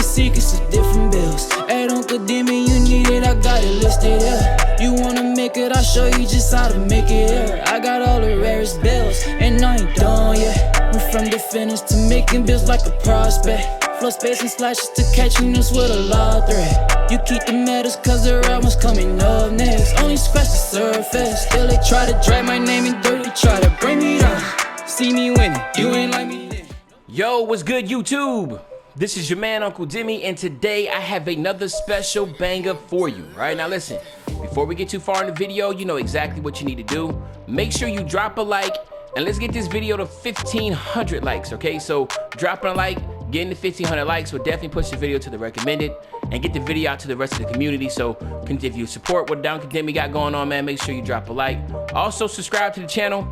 secrets of different bills. At Uncle Demi, you need it, I got it listed here. You wanna make it, I'll show you just how to make it here. I got all the rarest bills, and I ain't done yet. Went from the finish to making bills like a prospect. Flow space and slashes to catching us with a lot of threat. You keep the medals cause the right one's coming up next. Only scratch the surface, still they try to drag my name in dirt. They try to bring me down, see me winning, you ain't like me then. Yo, what's good YouTube? This is your man Uncle Demi, and today I have another special banger for you. Right now listen, before we get too far in the video, you know exactly what you need to do. Make sure you drop a like, and let's get this video to 1,500 likes, okay? So dropping a like, getting to 1,500 likes will definitely push the video to the recommended and get the video out to the rest of the community. So if you support what Uncle Demi got going on, man, make sure you drop a like. Also subscribe to the channel.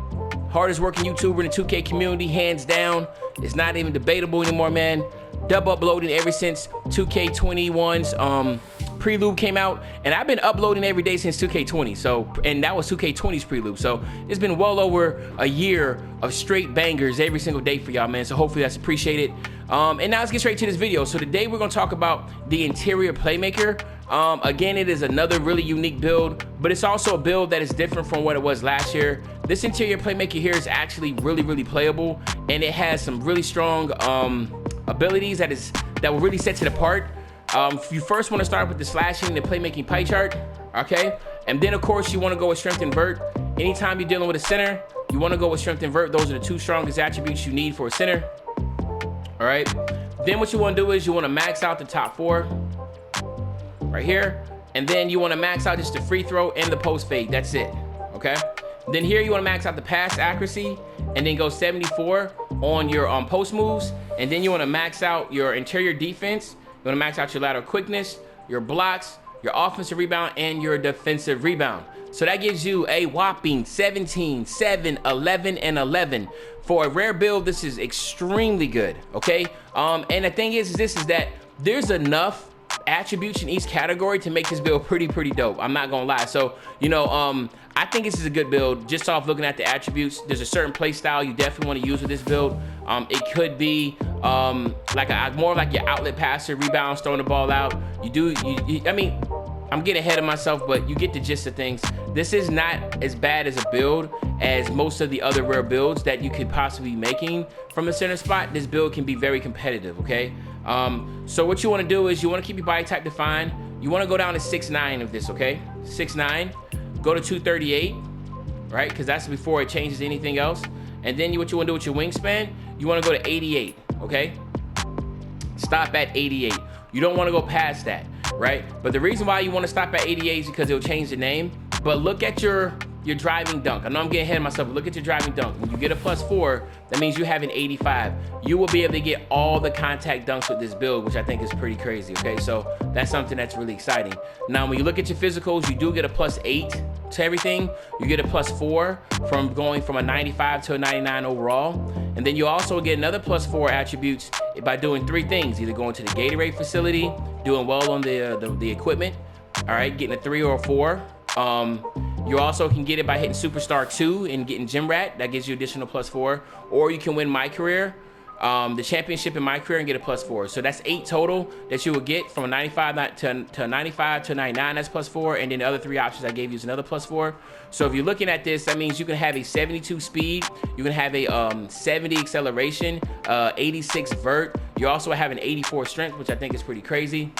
Hardest working YouTuber in the 2K community, hands down. It's not even debatable anymore, man. Double uploading ever since 2K21's prelude came out, and I've been uploading every day since 2K20. So, and that was 2K20's prelude. So it's been well over a year of straight bangers every single day for y'all, man. So hopefully that's appreciated. And now let's get straight to this video. So today we're gonna talk about the interior Playmaker. Again, it is another really unique build, but it's also a build that is different from what it was last year. This interior Playmaker here is actually really playable, and it has some really strong abilities that will really set it apart. If you first want to start with the slashing and the playmaking pie chart, okay, and then of course you want to go with strength and vert. Anytime you're dealing with a center, you want to go with strength and vert. Those are the two strongest attributes you need for a center. All right, then what you want to do is you want to max out the top four right here, and then you want to max out just the free throw and the post fade. That's it. Okay, then here you want to max out the pass accuracy and then go 74 on your post moves, and then you want to max out your interior defense. You want to max out your lateral quickness, your blocks, your offensive rebound, and your defensive rebound. So that gives you a whopping 17, 7, 11, and 11. For a rare build, this is extremely good, okay? And the thing is that there's enough attributes in each category to make this build pretty dope. I'm not gonna lie. So, you know, I think this is a good build just off looking at the attributes. There's a certain play style you definitely want to use with this build. It could be like more like your outlet passer, rebounds, throwing the ball out. I mean, I'm getting ahead of myself, but you get the gist of things. This is not as bad as a build as most of the other rare builds that you could possibly be making from a center spot. This build can be very competitive, okay? So what you want to do is you want to keep your body type defined. You want to go down to 6'9" of this, okay? 6'9", go to 238, right? Because that's before it changes anything else. And then what you want to do with your wingspan, you want to go to 88, okay? Stop at 88. You don't want to go past that, right? But the reason why you want to stop at 88 is because it'll change the name. But look at your driving dunk. I know I'm getting ahead of myself, but look at your driving dunk. When you get a +4, that means you have an 85. You will be able to get all the contact dunks with this build, which I think is pretty crazy, okay? So that's something that's really exciting. Now, when you look at your physicals, you do get a +8 to everything. You get a +4 from going from a 95 to a 99 overall. And then you also get another +4 attributes by doing 3 things, either going to the Gatorade facility, doing well on the equipment, all right, getting a 3 or a 4. You also can get it by hitting Superstar 2 and getting Gym Rat. That gives you additional +4. Or you can win My Career, the championship in My Career, and get a +4. So that's 8 total that you will get from a 95 to 95 to 99. That's +4. And then the other 3 options I gave you is another +4. So if you're looking at this, that means you can have a 72 speed. You can have a 70 acceleration, 86 vert. You also have an 84 strength, which I think is pretty crazy.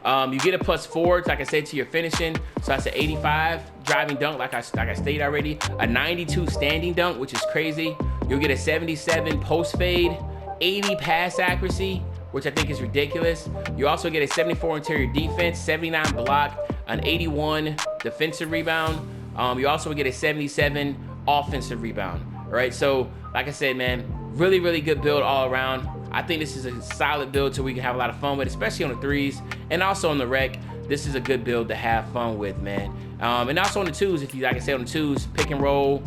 You get a +4, like I said, to your finishing. So that's an 85 driving dunk, like I stated already. A 92 standing dunk, which is crazy. You'll get a 77 post fade, 80 pass accuracy, which I think is ridiculous. You also get a 74 interior defense, 79 block, an 81 defensive rebound. You also get a 77 offensive rebound. All right, so like I said, man, really good build all around. I think this is a solid build so we can have a lot of fun with, especially on the 3s and also on the rec. This is a good build to have fun with, man. And also on the 2s, if you, like I said, on the 2s, pick and roll.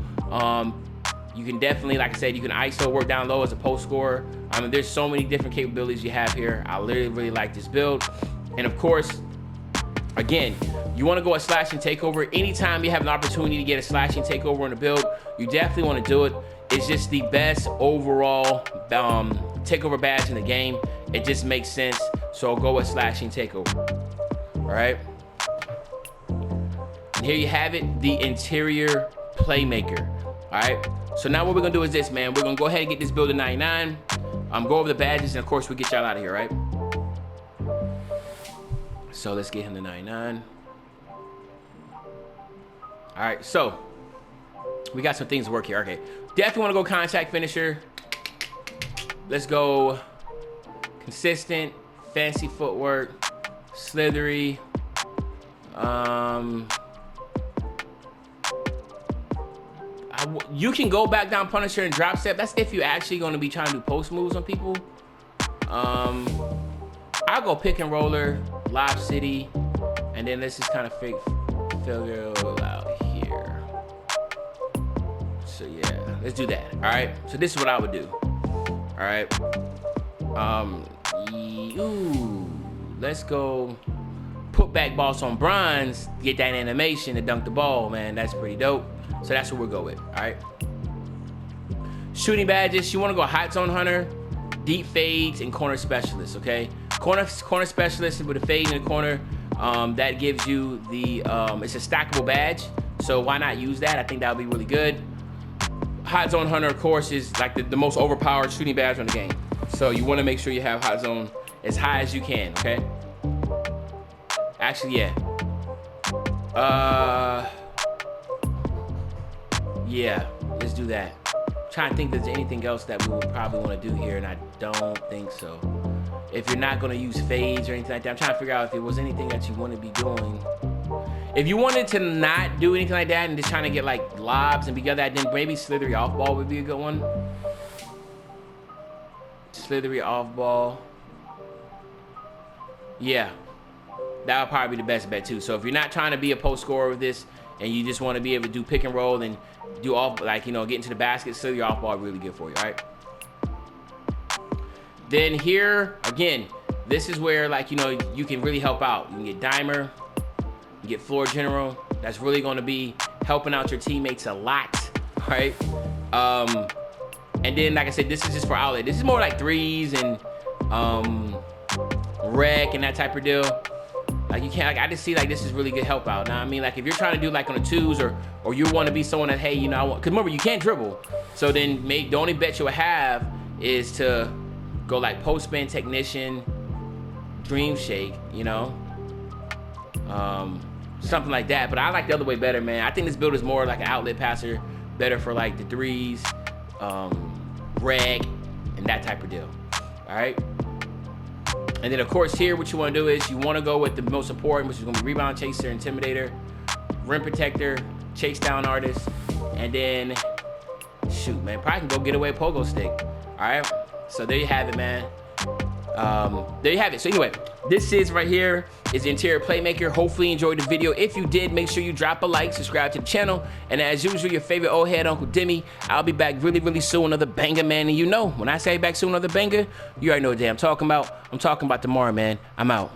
You can definitely, like I said, you can ISO work down low as a post scorer. I mean, there's so many different capabilities you have here. I really like this build. And of course, again, you want to go a slashing takeover. Anytime you have an opportunity to get a slashing takeover on the build, you definitely want to do it. It's just the best overall takeover badge in the game. it just makes sense. So I'll go with slashing takeover. All right. And here you have it, the interior Playmaker. All right. So now what we're gonna do is this, man. We're gonna go ahead and get this build to 99. Go over the badges, and of course we get y'all out of here, right? So let's get him to 99. All right. So we got some things to work here. Okay. Definitely want to go contact finisher. Let's go consistent, fancy footwork, slithery. You can go back down Punisher and drop step. That's if you're actually going to be trying to do post moves on people. I'll go pick and roller, Lob City, and then let's just kind of figure out here. So yeah, let's do that. All right. So this is what I would do. All right. Let's go put back boss on bronze, get that animation to dunk the ball, man. That's pretty dope. So that's what we'll go with. All right. Shooting badges. You want to go hot zone hunter, deep fades, and corner specialist. Okay. Corner specialist with a fade in the corner. That gives you the it's a stackable badge. So why not use that? I think that would be really good. Hot zone hunter, of course, is like the most overpowered shooting badge on the game. So you want to make sure you have hot zone as high as you can. Okay. Actually, yeah. Yeah, let's do that. I'm trying to think if there's anything else that we would probably want to do here, and I don't think so. If you're not going to use fades or anything like that, I'm trying to figure out if there was anything that you want to be doing. If you wanted to not do anything like that and just trying to get like lobs and be that, then maybe slithery off ball would be a good one. Slithery off ball. Yeah, that would probably be the best bet too. So if you're not trying to be a post scorer with this, and you just want to be able to do pick and roll and do off, like, you know, get into the basket, so your off ball really good for you, all right? Then here, again, this is where, like, you know, you can really help out. You can get dimer, you get floor general. That's really going to be helping out your teammates a lot, right? And then, like I said, this is just for outlet. This is more like threes and rec and that type of deal. Like, you can't, like, I just see like this is really good help out. Now I mean, like, if you're trying to do like on the twos, or you want to be someone that, hey, you know, I want, because remember, you can't dribble, so then the only bet you'll have is to go like post spin technician, dream shake, you know, something like that. But I like the other way better, man. I think this build is more like an outlet passer, better for like the threes, reg, and that type of deal. All right. And then, of course, here, what you want to do is you want to go with the most important, which is going to be rebound chaser, intimidator, rim protector, chase down artist, and then, shoot, man, probably can go get away pogo stick. All right. So there you have it, man. There you have it. So anyway, this is right here is the interior Playmaker. Hopefully you enjoyed the video. If you did, make sure you drop a like, subscribe to the channel, and as usual, your favorite old head, Uncle Demi. I'll be back really, really soon, another banger, man. And you know, when I say back soon, another banger, you already know what day I'm talking about. I'm talking about tomorrow, man. I'm out.